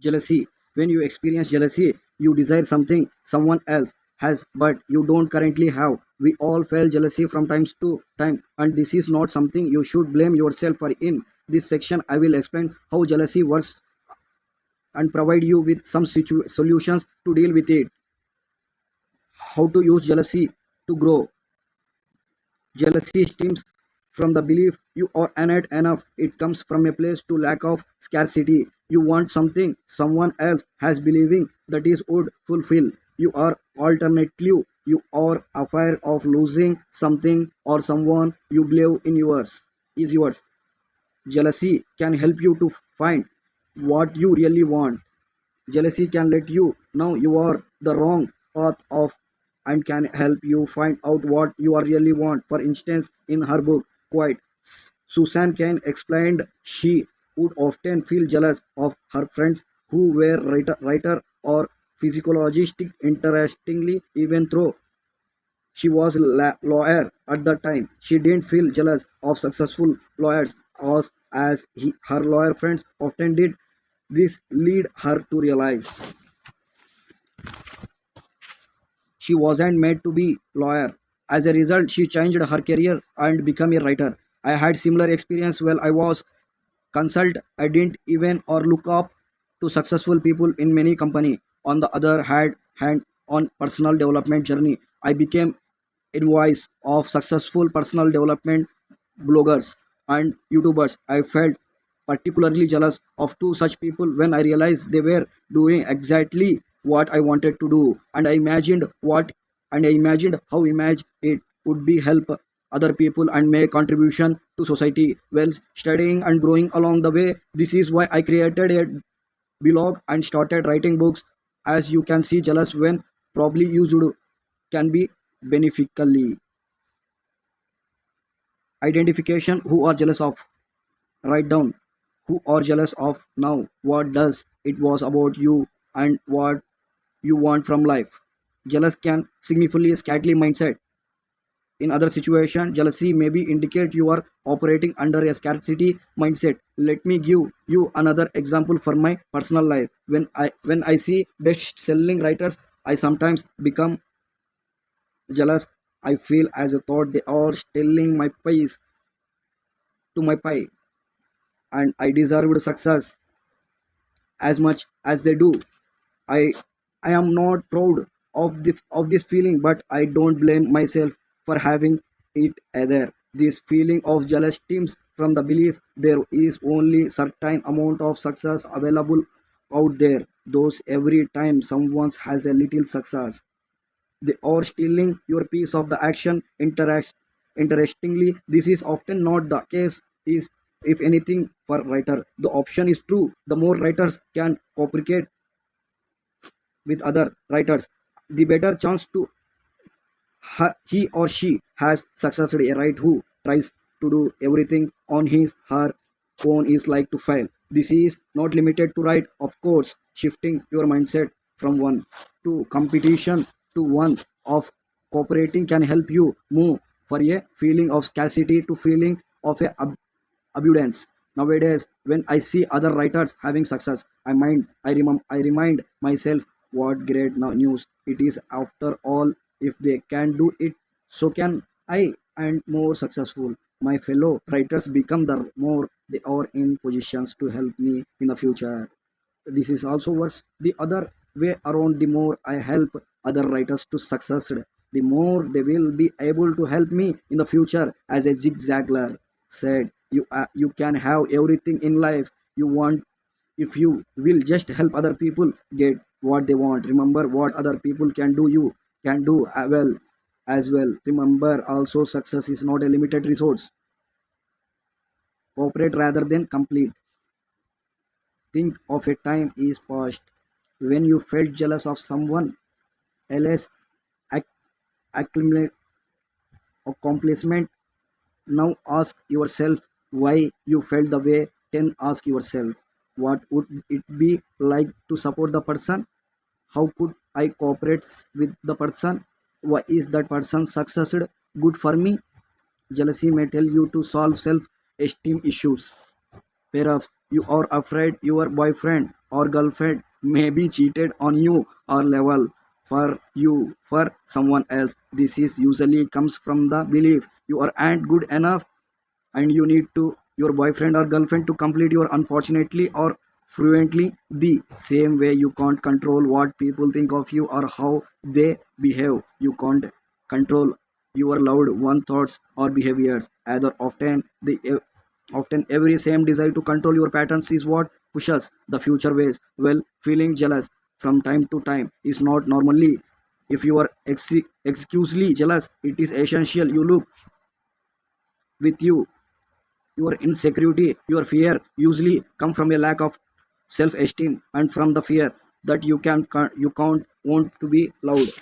Jealousy. When you experience jealousy, you desire something someone else has but you don't currently have. We all feel jealousy from times to time, and this is not something you should blame yourself for. In this section, I will explain how jealousy works and provide you with some solutions to deal with it. How to use jealousy to grow. Jealousy stems from the belief you are not enough. It comes from a place to lack of scarcity. You want something someone else has believing that is would fulfill. You are alternative. You are afraid of losing something or someone you believe in yours is yours. Jealousy can help you to find what you really want. Jealousy can let you know you are the wrong path of and can help you find out what you are really want. For instance, in her book, Quiet, Susan Cain explained she would often feel jealous of her friends who were writer or physiologist. Interestingly, even though she was lawyer at the time, she didn't feel jealous of successful lawyers as her lawyer friends often did. This lead her to realize she wasn't made to be lawyer. As a result, she changed her career and became a writer. I had similar experience while I was consult. I didn't even or look up to successful people in many company. On the other hand on personal development journey, I became advice of successful personal development bloggers and YouTubers. I felt particularly jealous of two such people when I realized they were doing exactly what I wanted to do, and I imagined how image it would be help other people and make contribution to society while studying and growing along the way. This is why I created a blog and started writing books. As you can see, jealous when probably used can be beneficially. Identification who are jealous of. Write down who are jealous of now. What does it was about you and what you want from life. Jealous can significantly scarcely mindset. In other situation, jealousy maybe indicate you are operating under a scarcity mindset. Let me give you another example for my personal life. When I see best selling writers, I sometimes become jealous. I feel as a thought they are stealing my piece to my pie, and I deserved success as much as they do. I I am not proud of this feeling, but I don't blame myself for having it either. This feeling of jealous stems from the belief there is only certain amount of success available out there. Those every time someone has a little success, they are stealing your piece of the action. Interestingly, this is often not the case. Is if anything for writer, the option is true. The more writers can cooperate with other writers, the better chance to he or she has succeeded. A writer who tries to do everything on his her own is like to fail. This is not limited to write, of course. Shifting your mindset from one to competition to one of cooperating can help you move for a feeling of scarcity to feeling of a abundance. Nowadays, when I see other writers having success, I remind myself what great news it is. After all, if they can do it, so can I, and more successful. My fellow writers become the more they are in positions to help me in the future. This is also works the other way around. The more I help other writers to succeed, the more they will be able to help me in the future. As a Zig Ziglar said, you can have everything in life you want if you will just help other people get what they want. Remember what other people can do, you can do well as well. Remember also, success is not a limited resource. Cooperate rather than complete. Think of a time is past when you felt jealous of someone else's ac- accumulate accomplishment. Now ask yourself why you felt the way. Then ask yourself what would it be like to support the person. How could I cooperate with the person? Why is that person success good for me? Jealousy may tell you to solve self-esteem issues. Perhaps you are afraid your boyfriend or girlfriend may be cheated on you or level for someone else. This is usually comes from the belief you aren't good enough and you need to your boyfriend or girlfriend to complete your unfortunately or fluently the same way you can't control what people think of you or how they behave. You can't control your loved one thoughts or behaviors either. Often every same desire to control your patterns is what pushes the future ways. Well, feeling jealous from time to time is not normally. If you are excusely jealous, it is essential you look with you. Your insecurity, your fear usually come from a lack of self-esteem and from the fear that you can't want to be loved.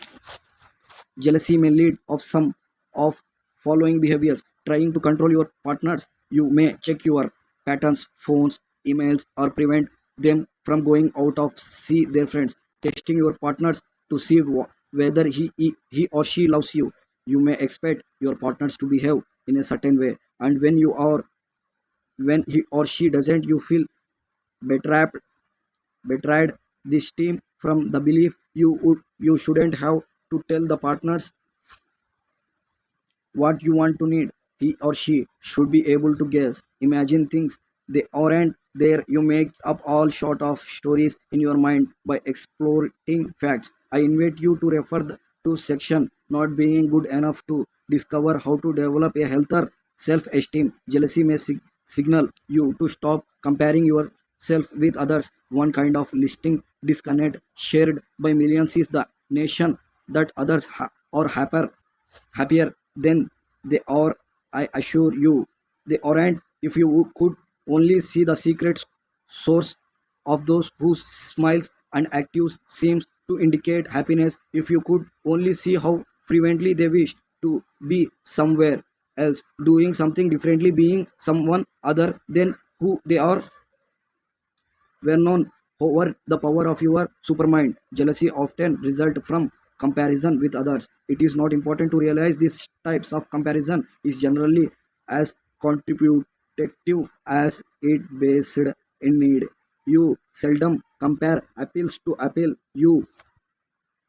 Jealousy may lead of some of following behaviors: trying to control your partners. You may check your patterns, phones, emails, or prevent them from going out of see their friends. Testing your partners to see whether he or she loves you. You may expect your partners to behave in a certain way, and when he or she doesn't, you feel betrayed. Betrayed. This stems from the belief you shouldn't have to tell the partners what you want to need. He or she should be able to guess, imagine things they aren't there. You make up all sort of stories in your mind by exploiting facts. I invite you to refer to section not being good enough to discover how to develop a healthier self-esteem. Jealousy may signal you to stop comparing yourself with others. One kind of listing disconnect shared by millions is the nation that others are happier than they are. I assure you, they aren't. If you could only see the secret source of those whose smiles and actives seems to indicate happiness, if you could only see how frequently they wish to be somewhere else, doing something differently, being someone other than who they are, were known over the power of your supermind. Jealousy often result from comparison with others. It is not important to realize these types of comparison is generally as contributive as it based in need. You seldom compare apples to apple. You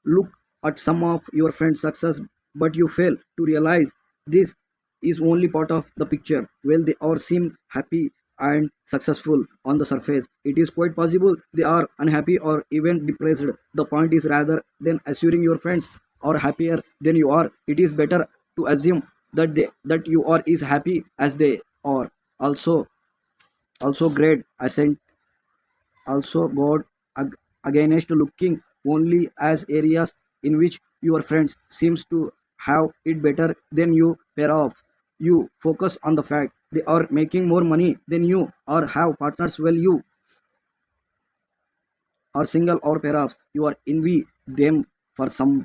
look at some of your friends' success, but you fail to realize this is only part of the picture. Well, they all seem happy and successful on the surface. It is quite possible they are unhappy or even depressed. The point is rather than assuring your friends are happier than you are, it is better to assume that you are is happy as they are. Also great ascent also God against looking only as areas in which your friends seems to have it better than you pair off. You focus on the fact they are making more money than you or have partners well you are single or perhaps you are envy them for some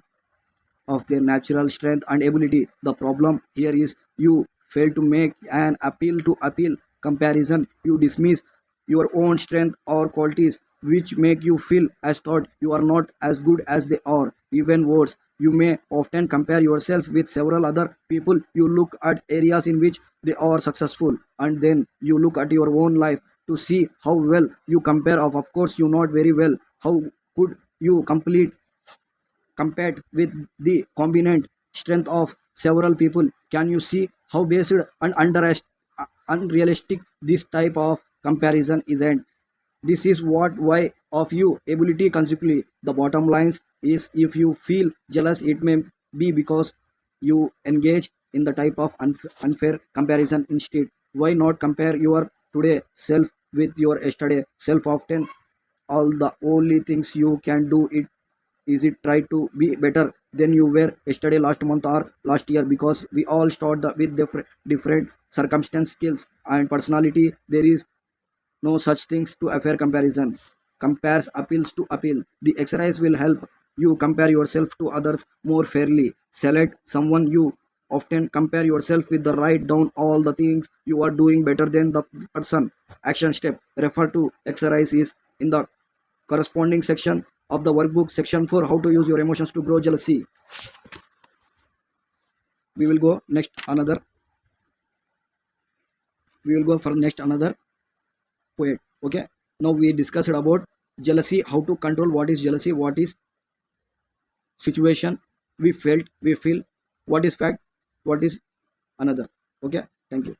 of their natural strength and ability. The problem here is you fail to make an appeal to appeal comparison. You dismiss your own strength or qualities which make you feel as thought you are not as good as they are. Even worse, you may often compare yourself with several other people. You look at areas in which they are successful and then you look at your own life to see how well you compare of course you not very well. How could you complete compared with the combined strength of several people? Can you see how based and unrealistic this type of comparison isn't? This is what why of you ability consequently. The bottom lines is if you feel jealous, it may be because you engage in the type of unfair comparison instead. Why not compare your today self with your yesterday self? Often all the only things you can do it is it try to be better than you were yesterday, last month, or last year, because we all start with different circumstance, skills, and personality. There is no such things to a fair comparison. Compares appeals to appeal. The exercise will help you compare yourself to others more fairly. Select someone you often compare yourself with. The write down all the things you are doing better than the person. Action step. Refer to exercise is in the corresponding section of the workbook. Section 4, how to use your emotions to grow jealousy. We will go next another. We will go for next another poet. Okay. Now we discussed about jealousy, how to control what is jealousy, what is situation, we felt, we feel, what is fact, what is another. Okay, thank you.